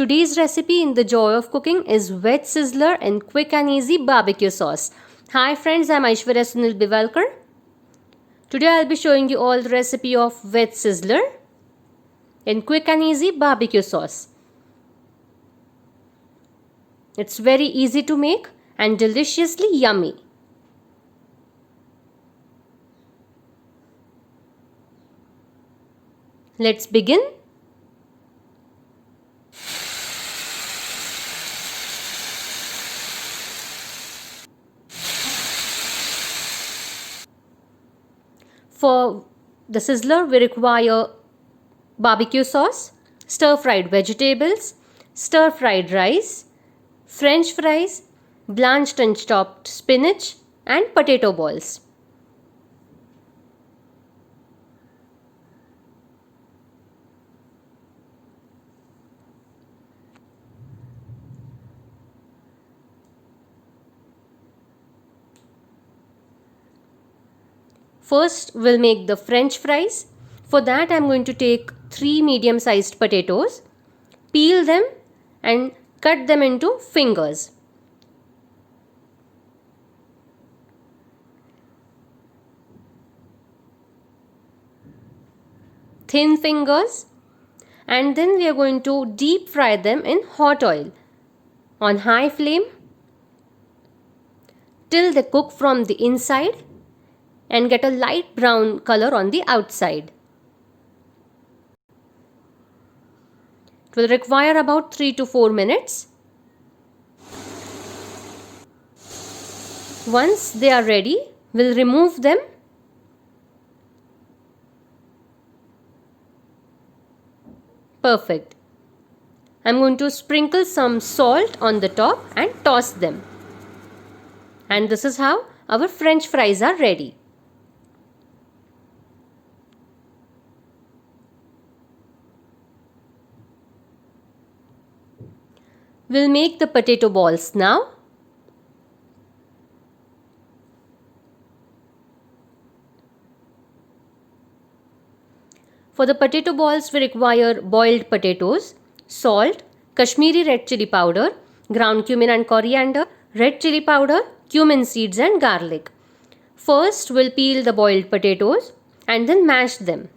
today's recipe in the joy of cooking is veg sizzler and quick and easy barbecue sauce. Hi friends, I'm Aishwarya Sunil Bivalkar. Today I'll be showing you all the recipe of veg sizzler and quick and easy barbecue sauce. It's very easy to make and deliciously yummy. Let's begin. For the sizzler, we require barbecue sauce, stir-fried vegetables, stir-fried rice, French fries, blanched and chopped spinach, and potato balls. First, we'll make the French fries. For that, I'm going to take 3 medium-sized potatoes, peel them and cut them into fingers. Thin fingers. And then we are going to deep fry them in hot oil on high flame till they cook from the inside and get a light brown color on the outside. It will require about 3 to 4 minutes. Once they are ready, we'll remove them. Perfect. I'm going to sprinkle some salt on the top and toss them. And this is how our French fries are ready. We'll make the potato balls now. For the potato balls, we require boiled potatoes, salt, Kashmiri red chili powder, ground cumin and coriander, red chili powder, cumin seeds and garlic. First, we'll peel the boiled potatoes and then mash them.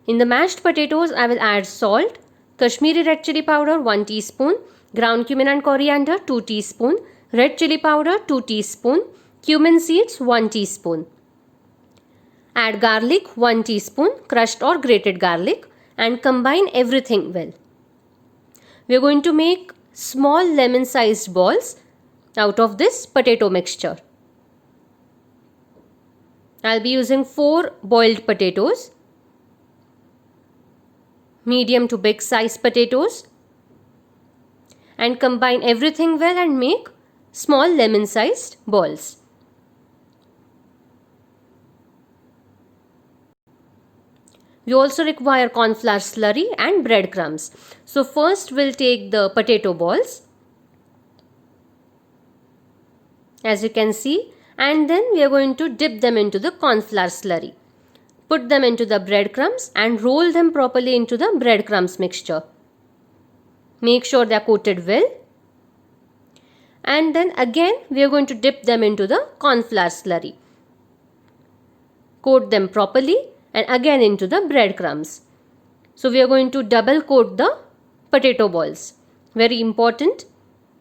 In the mashed potatoes, I will add salt, Kashmiri red chili powder 1 teaspoon, ground cumin and coriander 2 teaspoon, red chili powder 2 teaspoon, cumin seeds 1 teaspoon. Add garlic 1 teaspoon, crushed or grated garlic, and combine everything well. We are going to make small lemon sized balls out of this potato mixture. I'll be using 4 boiled potatoes, medium to big size potatoes, and combine everything well and make small lemon sized balls. We also require cornflour slurry and breadcrumbs. So first we'll take the potato balls, as you can see, and then we are going to dip them into the cornflour slurry. Put them into the breadcrumbs and roll them properly into the breadcrumbs mixture. Make sure they are coated well. And then again we are going to dip them into the cornflour slurry. Coat them properly and again into the breadcrumbs. So we are going to double coat the potato balls. Very important.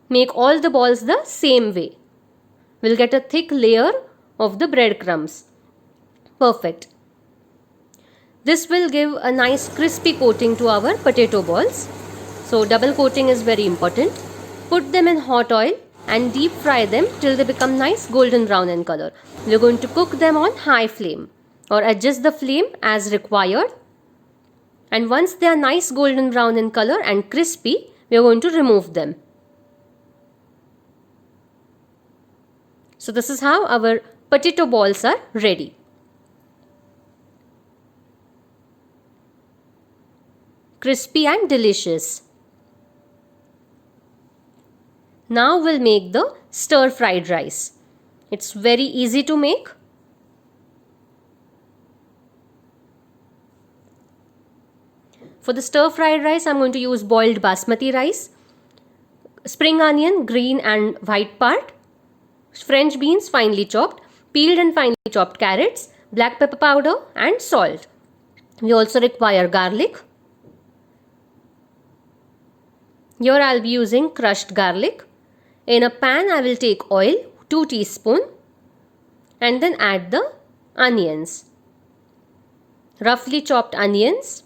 Make all the balls the same way. We'll get a thick layer of the breadcrumbs. Perfect. This will give a nice crispy coating to our potato balls. So double coating is very important. Put them in hot oil and deep fry them till they become nice golden brown in color. We're going to cook them on high flame or adjust the flame as required. And once they are nice golden brown in color and crispy, we are going to remove them. So this is how our potato balls are ready. Crispy and delicious. Now we'll make the stir-fried rice. It's very easy to make. For the stir fried rice, I'm going to use boiled basmati rice, spring onion, green and white part, French beans finely chopped, peeled and finely chopped carrots, black pepper powder and salt. We also require garlic. Here I'll be using crushed garlic. In a pan I will take oil, 2 teaspoons, and then add the onions. Roughly chopped onions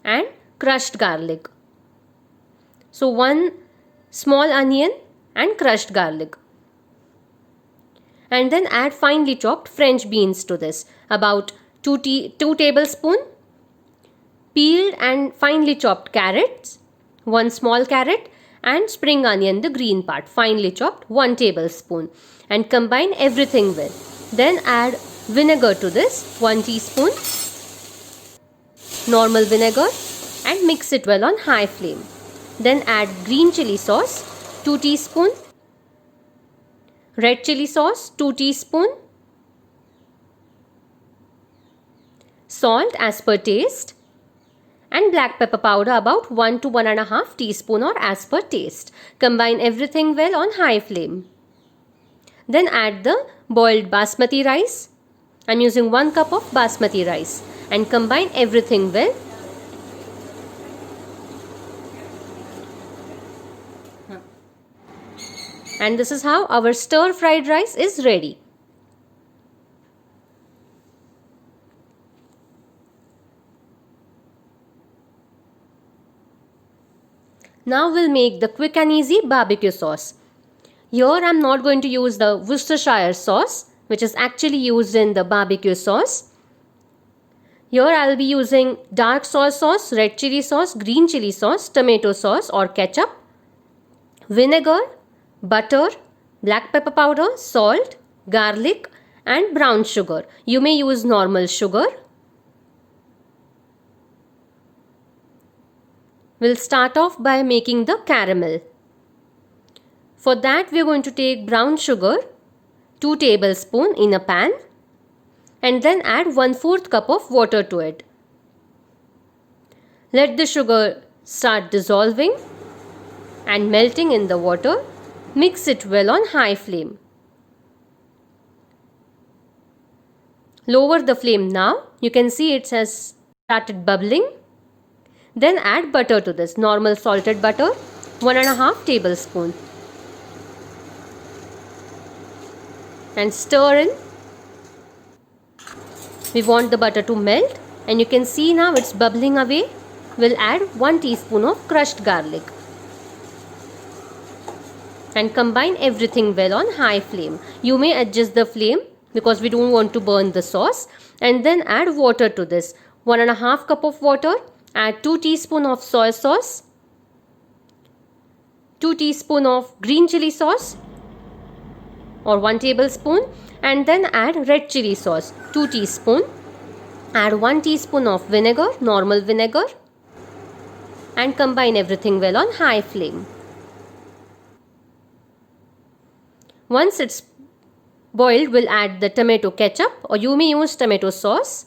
and crushed garlic. So 1 small onion and crushed garlic. And then add finely chopped French beans to this, about 2 tablespoons. Peeled and finely chopped carrots, 1 small carrot, and spring onion, the green part, finely chopped, 1 tablespoon, and combine everything well. Then add vinegar to this, 1 teaspoon, normal vinegar, and mix it well on high flame. Then add green chili sauce, 2 teaspoon, red chili sauce, 2 teaspoon, salt as per taste, and black pepper powder about 1 to 1.5 teaspoon or as per taste. Combine everything well on high flame. Then add the boiled basmati rice. I'm using 1 cup of basmati rice, and combine everything well. And this is how our stir fried rice is ready. Now we'll make the quick and easy barbecue sauce. Here I'm not going to use the Worcestershire sauce, which is actually used in the barbecue sauce. Here I'll be using dark soy sauce, red chili sauce, green chili sauce, tomato sauce or ketchup, vinegar, butter, black pepper powder, salt, garlic and brown sugar. You may use normal sugar. We'll start off by making the caramel. For that we are going to take brown sugar, 2 tablespoons in a pan, and then add 1/4 cup of water to it. Let the sugar start dissolving and melting in the water. Mix it well on high flame. Lower the flame now. You can see it has started bubbling. Then add butter to this, normal salted butter, 1.5 tablespoons. And stir in. We want the butter to melt, and you can see now it's bubbling away. We'll add 1 teaspoon of crushed garlic. And combine everything well on high flame. You may adjust the flame because we don't want to burn the sauce. And then add water to this, 1.5 cup of water. Add 2 teaspoons of soy sauce, 2 teaspoons of green chili sauce or 1 tablespoon, and then add red chili sauce, 2 teaspoons. Add 1 teaspoon of vinegar, normal vinegar, and combine everything well on high flame. Once it's boiled, we'll add the tomato ketchup, or you may use tomato sauce,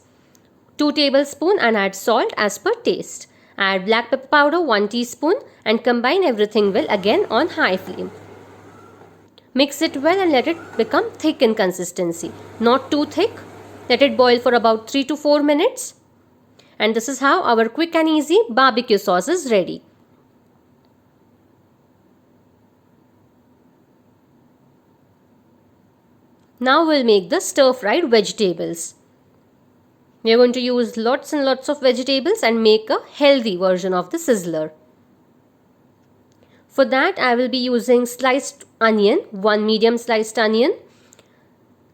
2 tablespoons, and add salt as per taste. Add black pepper powder, 1 teaspoon, and combine everything well again on high flame. Mix it well and let it become thick in consistency, not too thick. Let it boil for about 3 to 4 minutes. And this is how our quick and easy barbecue sauce is ready. Now we'll make the stir-fried vegetables. We are going to use lots and lots of vegetables and make a healthy version of the sizzler. For that I will be using sliced onion, 1 medium sliced onion,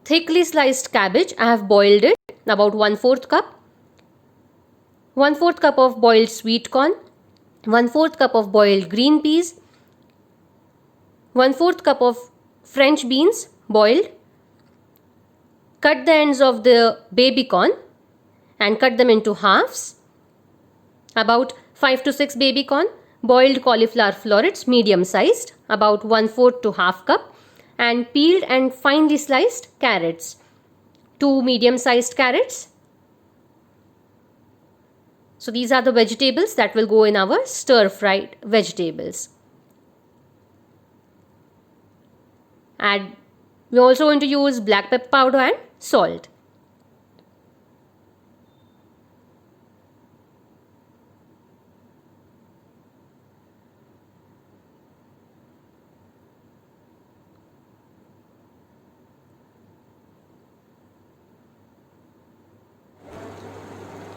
thickly sliced cabbage. I have boiled it, about 1/4 cup, 1/4 cup of boiled sweet corn, 1/4 cup of boiled green peas, 1/4 cup of French beans boiled. Cut the ends of the baby corn and cut them into halves. About 5 to 6 baby corn. Boiled cauliflower florets, medium sized, about 1/4 to half cup, and peeled and finely sliced carrots, 2 medium sized carrots. So these are the vegetables that will go in our stir-fried vegetables. We're also going to use black pepper powder and salt.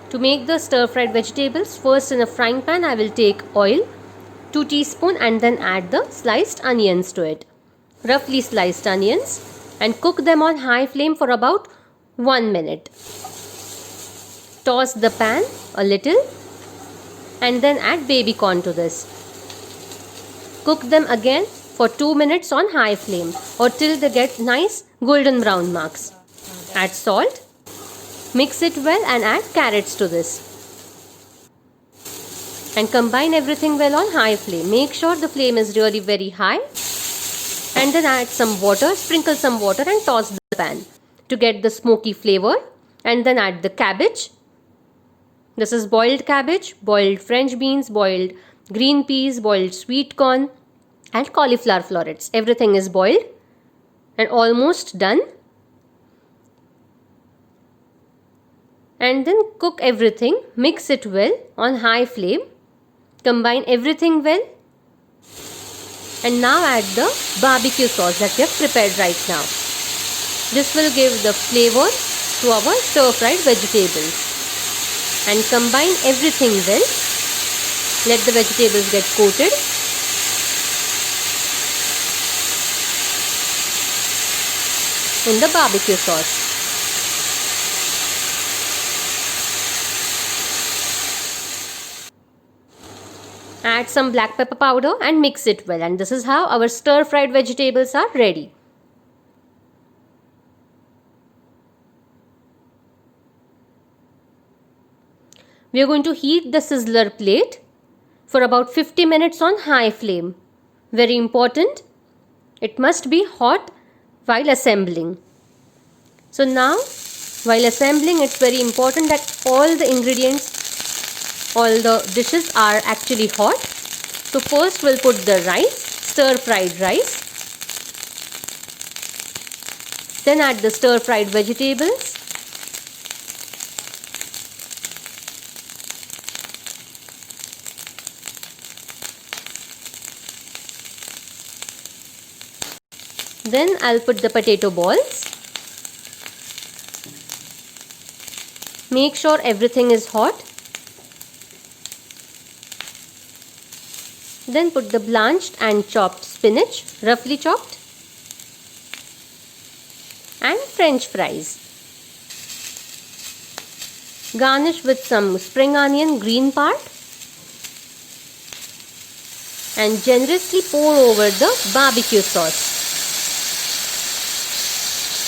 To make the stir-fried vegetables, first in a frying pan I will take oil, 2 teaspoons, and then add the sliced onions to it. Roughly sliced onions, and cook them on high flame for about 1 minute. Toss the pan a little and then add baby corn to this. Cook them again for 2 minutes on high flame or till they get nice golden brown marks. Add salt. Mix it well and add carrots to this. And combine everything well on high flame. Make sure the flame is really very high. And then add some water, sprinkle some water and toss the pan to get the smoky flavor. And then add the cabbage. This is boiled cabbage, boiled French beans, boiled green peas, boiled sweet corn and cauliflower florets. Everything is boiled and almost done. And then cook everything, mix it well on high flame, combine everything well, and now add the barbecue sauce that we have prepared right now. This will give the flavor to our stir-fried vegetables. And combine everything well. Let the vegetables get coated. In the barbecue sauce. Add some black pepper powder and mix it well, and this is how our stir-fried vegetables are ready. We are going to heat the sizzler plate for about 50 minutes on high flame. Very important, it must be hot while assembling. So now, while assembling, it's very important that all the ingredients, all the dishes are actually hot. So first we'll put the rice, stir-fried rice. Then add the stir-fried vegetables. Then I'll put the potato balls. Make sure everything is hot. Then put the blanched and chopped spinach, roughly chopped, and French fries. Garnish with some spring onion, green part, and generously pour over the barbecue sauce.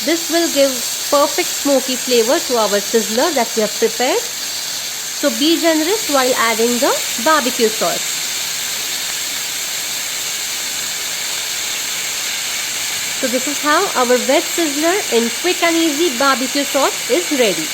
This will give perfect smoky flavor to our sizzler that we have prepared. So be generous while adding the barbecue sauce. So this is how our veg sizzler in quick and easy barbecue sauce is ready.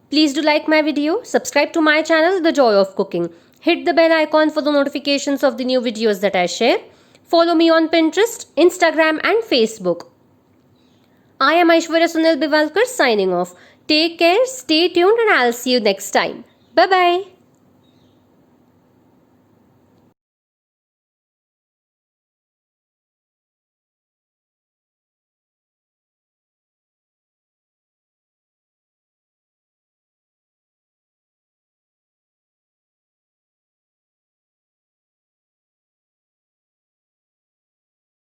Please do like my video, subscribe to my channel The Joy of Cooking. Hit the bell icon for the notifications of the new videos that I share. Follow me on Pinterest, Instagram and Facebook. I am Aishwarya Sunil Bivalkar signing off. Take care, stay tuned and I'll see you next time. Bye-bye.